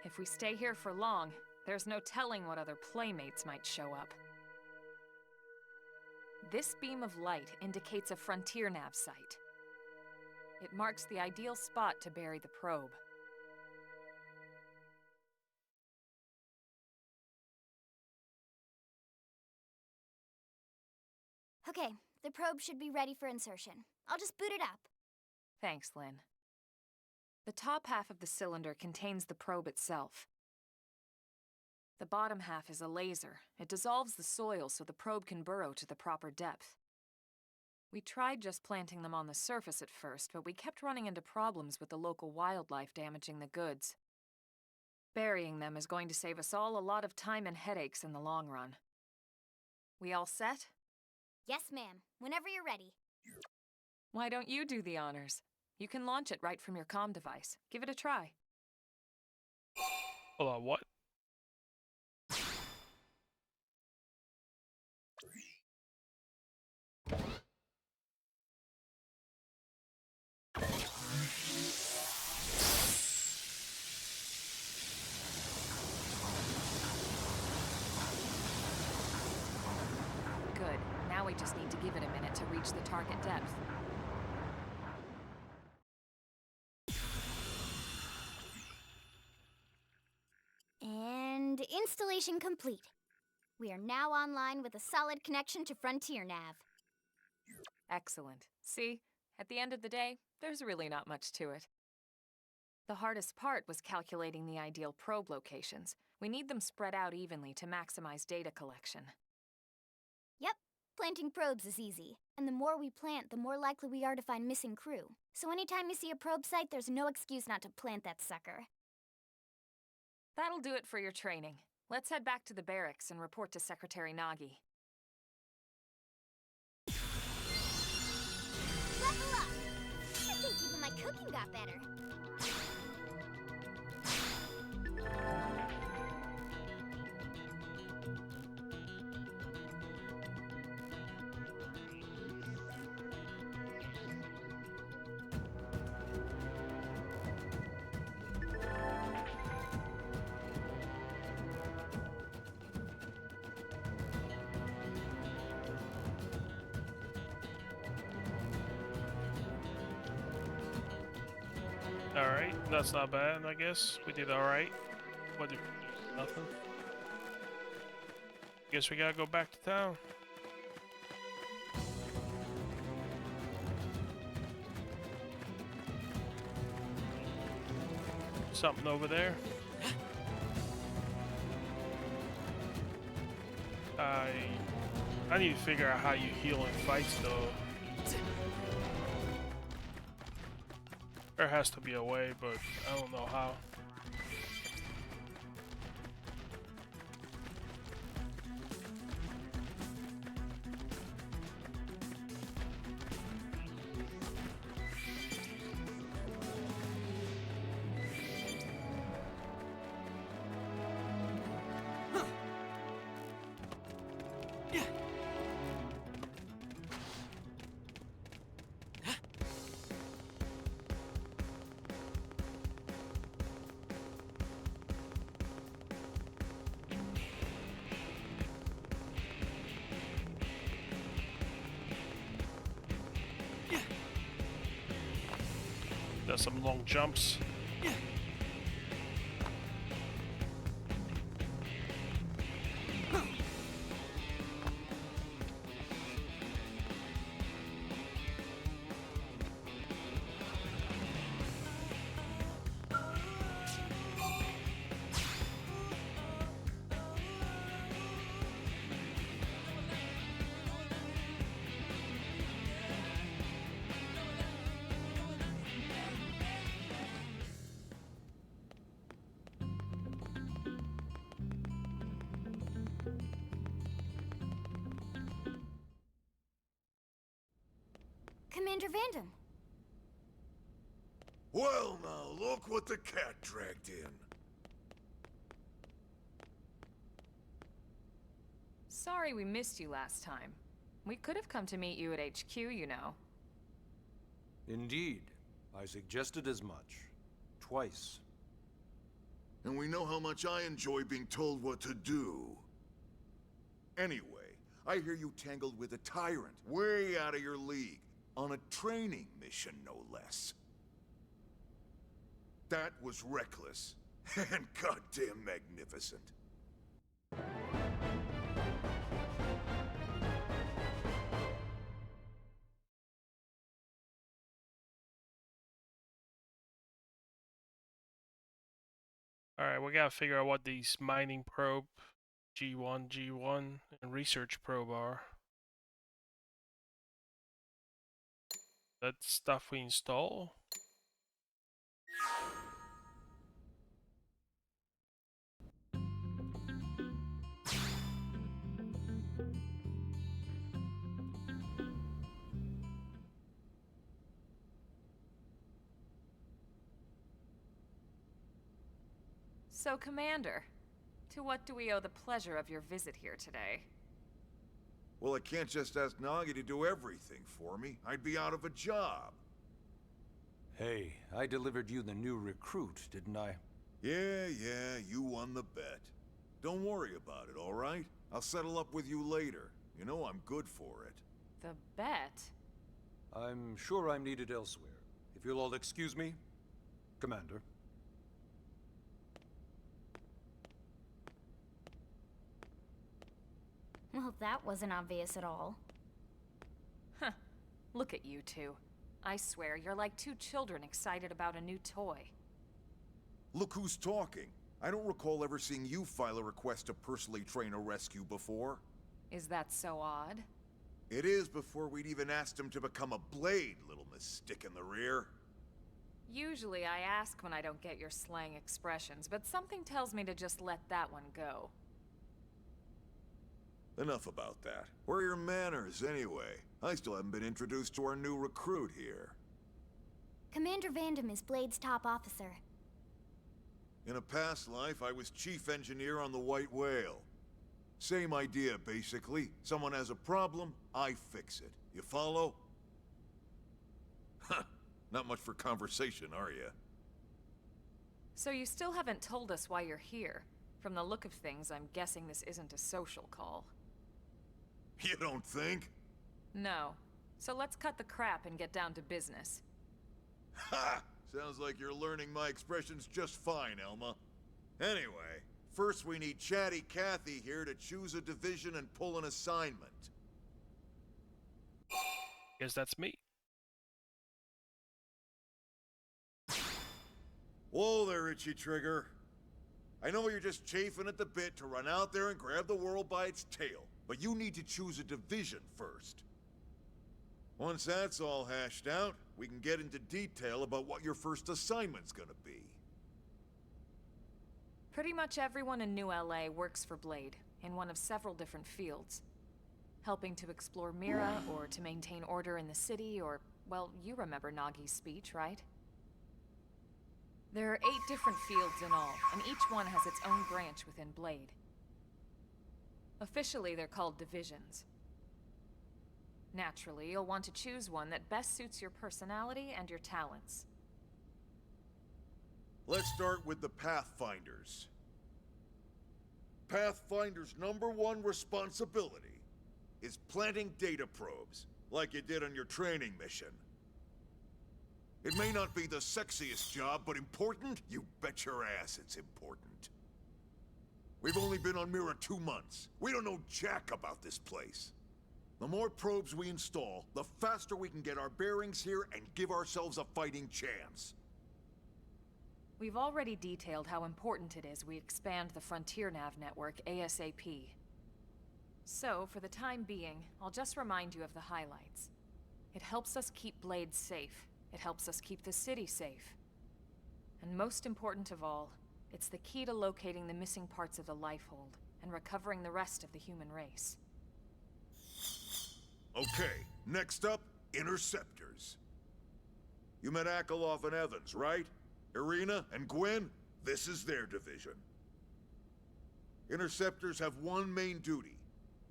If we stay here for long, there's no telling what other playmates might show up. This beam of light indicates a frontier nav site. It marks the ideal spot to bury the probe. Okay, the probe should be ready for insertion. I'll just boot it up. Thanks, Lynn. The top half of the cylinder contains the probe itself. The bottom half is a laser. It dissolves the soil so the probe can burrow to the proper depth. We tried just planting them on the surface at first, but we kept running into problems with the local wildlife damaging the goods. Burying them is going to save us all a lot of time and headaches in the long run. We all set? Yes, ma'am. Whenever you're ready. Why don't you do the honors? You can launch it right from your comm device. Give it a try. Hold on, what? Good. Now we just need to give it a minute to reach the target depth. And installation complete. We are now online with a solid connection to Frontier Nav. Excellent. See? At the end of the day, there's really not much to it. The hardest part was calculating the ideal probe locations. We need them spread out evenly to maximize data collection. Yep, planting probes is easy. And the more we plant, the more likely we are to find missing crew. So anytime you see a probe site, there's no excuse not to plant that sucker. That'll do it for your training. Let's head back to the barracks and report to Secretary Nagi. Level up! I think even my cooking got better. Alright, that's not bad, I guess. We did alright. What did... nothing? Guess we gotta go back to town. Something over there. I need to figure out how you heal in fights, though. There has to be a way, but I don't know how. Does some long jumps. Commander Vandam. Well, now, look what the cat dragged in. Sorry we missed you last time. We could have come to meet you at HQ, you know. Indeed. I suggested as much. Twice. And we know how much I enjoy being told what to do. Anyway, I hear you tangled with a tyrant, way out of your league, on a training mission, no less. That was reckless, and goddamn magnificent. Alright, we gotta figure out what these mining probe, G1, and research probe are. That stuff we install? So, Commander, to what do we owe the pleasure of your visit here today? Well, I can't just ask Nagi to do everything for me. I'd be out of a job. Hey, I delivered you the new recruit, didn't I? Yeah, you won the bet. Don't worry about it, all right? I'll settle up with you later. You know I'm good for it. The bet? I'm sure I'm needed elsewhere. If you'll all excuse me, Commander. Well, that wasn't obvious at all. Huh. Look at you two. I swear, you're like two children excited about a new toy. Look who's talking. I don't recall ever seeing you file a request to personally train a rescue before. Is that so odd? It is before we'd even asked him to become a blade, little miss stick in the rear. Usually I ask when I don't get your slang expressions, but something tells me to just let that one go. Enough about that. Where are your manners, anyway? I still haven't been introduced to our new recruit here. Commander Vandam is Blade's top officer. In a past life, I was chief engineer on the White Whale. Same idea, basically. Someone has a problem, I fix it. You follow? Huh. Not much for conversation, are you? So you still haven't told us why you're here. From the look of things, I'm guessing this isn't a social call. You don't think? No. So let's cut the crap and get down to business. Ha! Sounds like you're learning my expressions just fine, Elma. Anyway, first we need Chatty Cathy here to choose a division and pull an assignment. Guess that's me. Whoa there, Itchy Trigger. I know you're just chafing at the bit to run out there and grab the world by its tail, but you need to choose a division first. Once that's all hashed out, we can get into detail about what your first assignment's gonna be. Pretty much everyone in New LA works for Blade, in one of several different fields. Helping to explore Mira, or to maintain order in the city, or, well, you remember Nagi's speech, right? There are 8 different fields in all, and each one has its own branch within Blade. Officially, they're called divisions. Naturally, you'll want to choose one that best suits your personality and your talents. Let's start with the Pathfinders. Pathfinder's #1 responsibility is planting data probes, like you did on your training mission. It may not be the sexiest job, but important? You bet your ass it's important. We've only been on Mira 2 months. We don't know jack about this place. The more probes we install, the faster we can get our bearings here and give ourselves a fighting chance. We've already detailed how important it is we expand the Frontier Nav network ASAP. So, for the time being, I'll just remind you of the highlights. It helps us keep Blade safe. It helps us keep the city safe. And most important of all, it's the key to locating the missing parts of the Lifehold and recovering the rest of the human race. Okay, next up, Interceptors. You met Akalov and Evans, right? Irina and Gwen? This is their division. Interceptors have one main duty: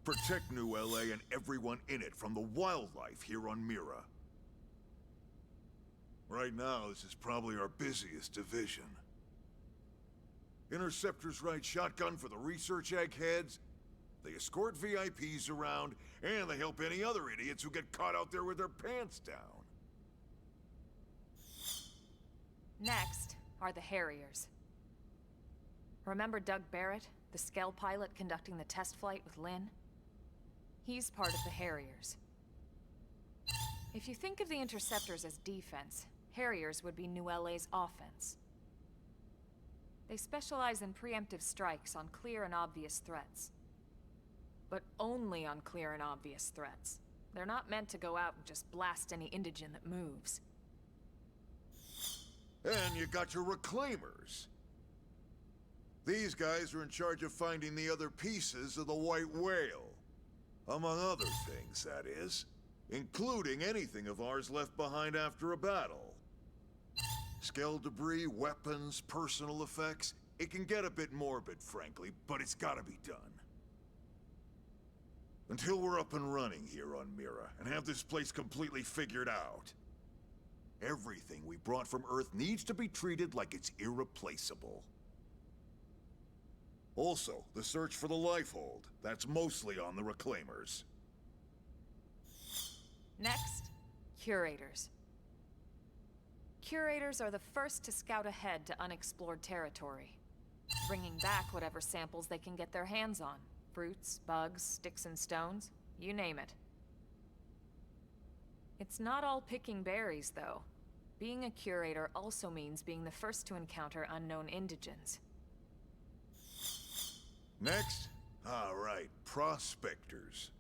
protect New LA and everyone in it from the wildlife here on Mira. Right now, this is probably our busiest division. Interceptors ride shotgun for the research eggheads, they escort VIPs around, and they help any other idiots who get caught out there with their pants down. Next are the Harriers. Remember Doug Barrett, the Skell pilot conducting the test flight with Lynn? He's part of the Harriers. If you think of the Interceptors as defense, Harriers would be New LA's offense. They specialize in preemptive strikes on clear and obvious threats. But only on clear and obvious threats. They're not meant to go out and just blast any indigene that moves. And you got your Reclaimers. These guys are in charge of finding the other pieces of the White Whale. Among other things, that is. Including anything of ours left behind after a battle. Skell debris, weapons, personal effects. It can get a bit morbid, frankly, but it's gotta be done. Until we're up and running here on Mira, and have this place completely figured out. Everything we brought from Earth needs to be treated like it's irreplaceable. Also, the search for the Lifehold. That's mostly on the Reclaimers. Next, Curators. Curators are the first to scout ahead to unexplored territory, bringing back whatever samples they can get their hands on. Fruits, bugs, sticks and stones, you name it. It's not all picking berries, though. Being a curator also means being the first to encounter unknown indigens. Next? All right, prospectors.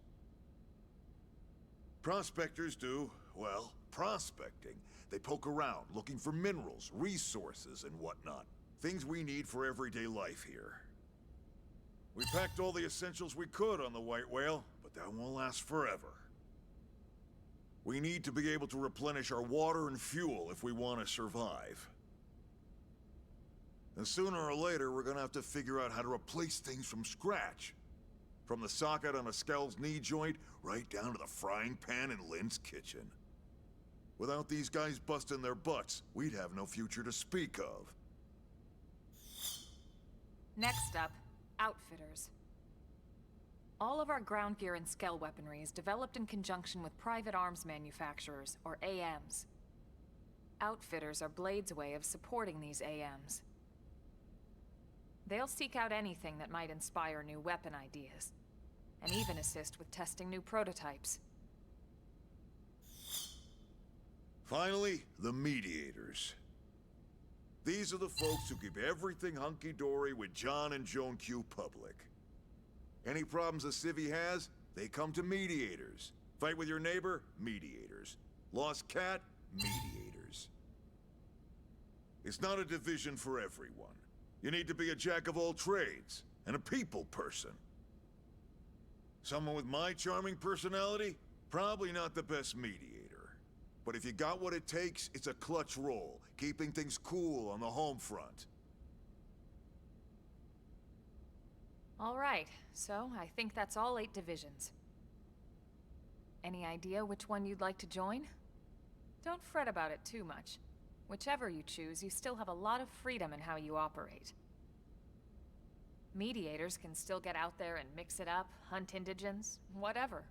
Prospectors do, well, prospecting. They poke around, looking for minerals, resources, and whatnot. Things we need for everyday life here. We packed all the essentials we could on the White Whale, but that won't last forever. We need to be able to replenish our water and fuel if we want to survive. And sooner or later, we're gonna have to figure out how to replace things from scratch. From the socket on a Skell's knee joint, right down to the frying pan in Lynn's kitchen. Without these guys busting their butts, we'd have no future to speak of. Next up, outfitters. All of our ground gear and Skell weaponry is developed in conjunction with private arms manufacturers, or AMs. Outfitters are Blade's way of supporting these AMs. They'll seek out anything that might inspire new weapon ideas, and even assist with testing new prototypes. Finally, the mediators. These are the folks who keep everything hunky-dory with John and Joan Q public. Any problems a civvy has, they come to mediators. Fight with your neighbor? Mediators. Lost cat? Mediators. It's not a division for everyone. You need to be a jack of all trades, and a people person. Someone with my charming personality? Probably not the best mediator. But if you got what it takes, it's a clutch role, keeping things cool on the home front. All right, so I think that's all 8 divisions. Any idea which one you'd like to join? Don't fret about it too much. Whichever you choose, you still have a lot of freedom in how you operate. Mediators can still get out there and mix it up, hunt indigents, whatever.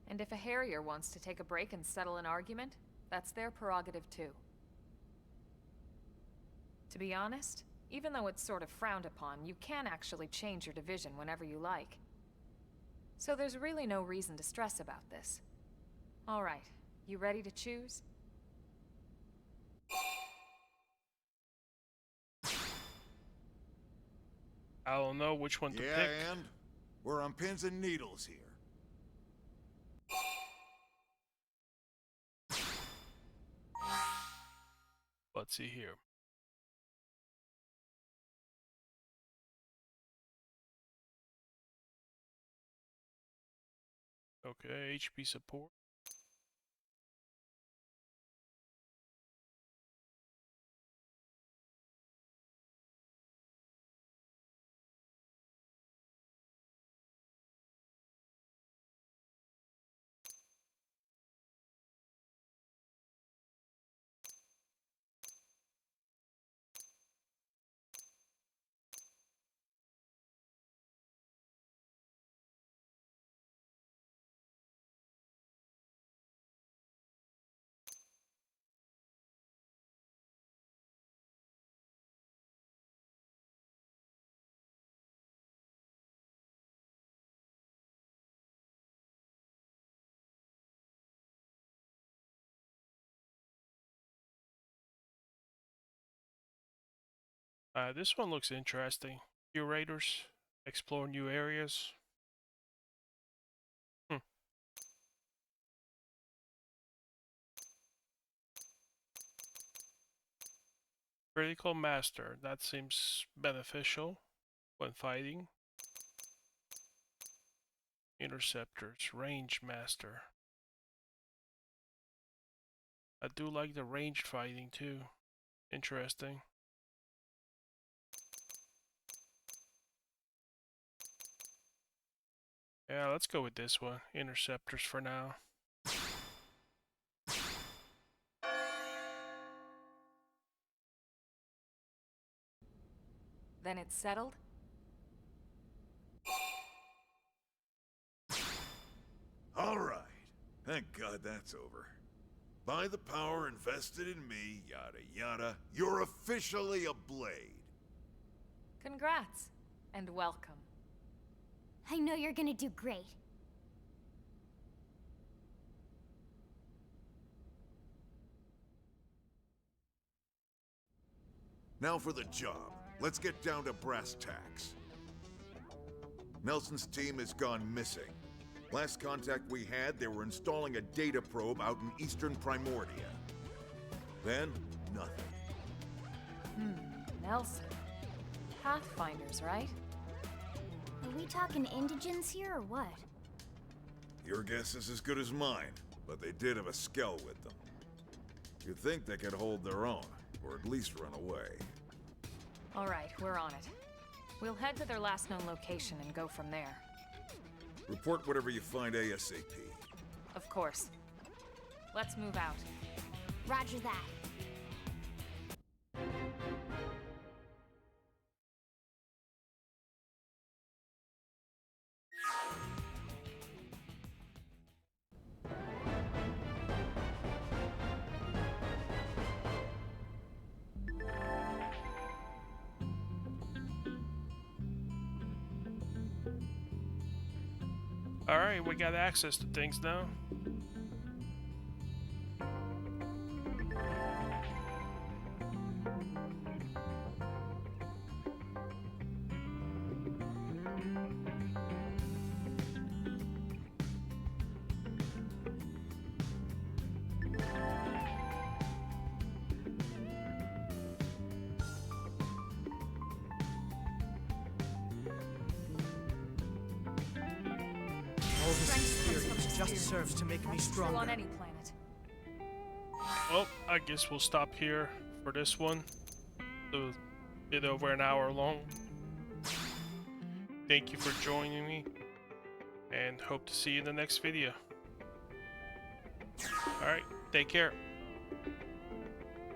And if a Harrier wants to take a break and settle an argument, that's their prerogative too. To be honest, even though it's sort of frowned upon, you can actually change your division whenever you like. So there's really no reason to stress about this. All right, you ready to choose? I don't know which one to Yeah, pick. and we're on pins and needles here. Let's see here. Okay, HP support. This one looks interesting. Curators, explore new areas. Critical Master, that seems beneficial when fighting. Interceptors, Range Master. I do like the ranged fighting too. Interesting. Yeah, let's go with this one. Interceptors for now. Then it's settled? All right. Thank God that's over. By the power invested in me, yada yada, you're officially a Blade. Congrats, and welcome. I know you're gonna do great. Now for the job. Let's get down to brass tacks. Nelson's team has gone missing. Last contact we had, they were installing a data probe out in eastern Primordia. Then, nothing. Nelson. Pathfinders, right? Are we talking indigents here or what? Your guess is as good as mine, but they did have a skell with them. You'd think they could hold their own, or at least run away. All right, we're on it. We'll head to their last known location and go from there. Report whatever you find ASAP. Of course. Let's move out. Roger that. Alright, we got access to things now. All this experience just serves to make me True on stronger. any planet. Well, I guess we'll stop here for this one. A bit over an hour long. Thank you for joining me, and hope to see you in the next video. Alright, take care.